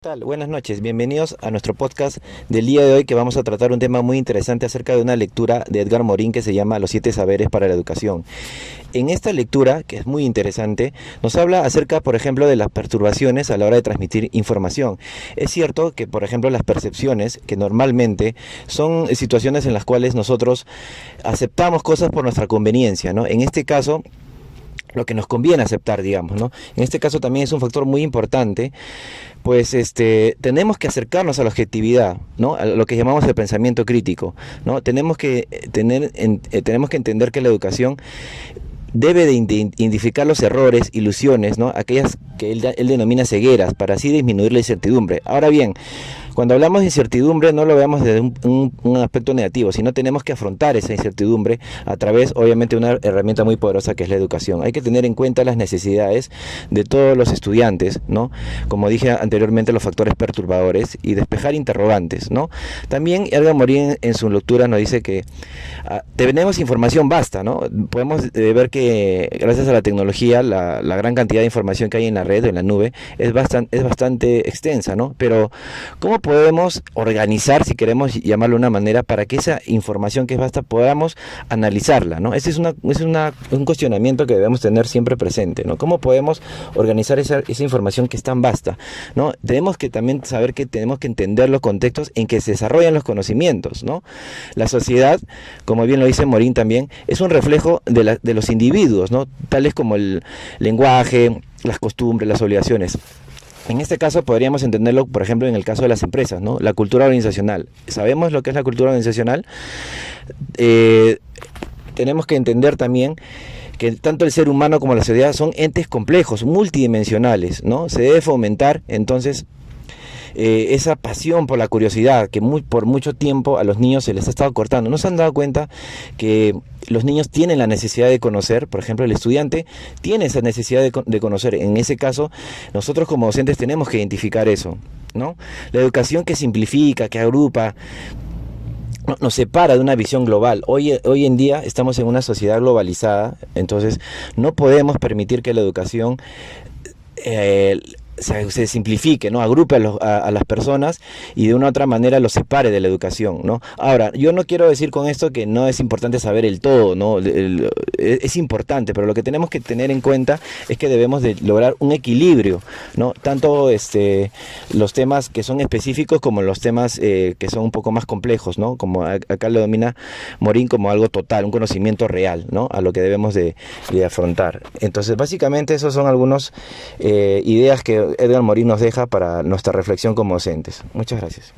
¿Qué tal? Buenas noches, bienvenidos a nuestro podcast del día de hoy, que vamos a tratar un tema muy interesante acerca de una lectura de Edgar Morin que se llama Los 7 saberes para la educación. En esta lectura, que es muy interesante, nos habla acerca, por ejemplo, de las perturbaciones a la hora de transmitir información. Es cierto que, por ejemplo, las percepciones, que normalmente son situaciones en las cuales nosotros aceptamos cosas por nuestra conveniencia, ¿no? En este caso, lo que nos conviene aceptar, digamos, ¿no? En este caso también es un factor muy importante, pues tenemos que acercarnos a la objetividad, ¿no? A lo que llamamos el pensamiento crítico, ¿no? Tenemos que entender que la educación debe de identificar los errores, ilusiones, ¿no? Aquellas que él denomina cegueras, para así disminuir la incertidumbre. Ahora bien, cuando hablamos de incertidumbre, no lo veamos desde un aspecto negativo, sino tenemos que afrontar esa incertidumbre a través, obviamente, de una herramienta muy poderosa que es la educación. Hay que tener en cuenta las necesidades de todos los estudiantes, ¿no? Como dije anteriormente, los factores perturbadores, y despejar interrogantes, ¿no? También Edgar Morin en su lectura nos dice que tenemos información vasta, ¿no? Podemos ver que gracias a la tecnología, la gran cantidad de información que hay en la red, en la nube, es bastante extensa, ¿no? Pero ¿cómo podemos organizar, si queremos llamarlo de una manera, para que esa información que es vasta podamos analizarla, ¿no? Ese es un cuestionamiento que debemos tener siempre presente, ¿no? ¿Cómo podemos organizar esa información que es tan vasta, ¿no? Tenemos que también saber que tenemos que entender los contextos en que se desarrollan los conocimientos, ¿no? La sociedad, como bien lo dice Morin también, es un reflejo de los individuos, ¿no? Tales como el lenguaje, las costumbres, las obligaciones. En este caso podríamos entenderlo, por ejemplo, en el caso de las empresas, ¿no? La cultura organizacional. ¿Sabemos lo que es la cultura organizacional? Tenemos que entender también que tanto el ser humano como la sociedad son entes complejos, multidimensionales, ¿no? Se debe fomentar, entonces, esa pasión por la curiosidad que por mucho tiempo a los niños se les ha estado cortando. ¿No se han dado cuenta que los niños tienen la necesidad de conocer? Por ejemplo, el estudiante tiene esa necesidad de conocer. En ese caso, nosotros como docentes tenemos que identificar eso, ¿no? La educación que simplifica, que agrupa, nos separa de una visión global. Hoy en día estamos en una sociedad globalizada, entonces no podemos permitir que la educación se simplifique, ¿no? Agrupe a las personas y de una u otra manera los separe de la educación, ¿no? Ahora, yo no quiero decir con esto que no es importante saber el todo, ¿no? Es importante, pero lo que tenemos que tener en cuenta es que debemos de lograr un equilibrio, ¿no? Tanto los temas que son específicos como los temas que son un poco más complejos, ¿no? Como acá lo domina Morin como algo total, un conocimiento real, ¿no? A lo que debemos de afrontar. Entonces, básicamente, esos son algunos ideas que Edgar Morin nos deja para nuestra reflexión como docentes. Muchas gracias.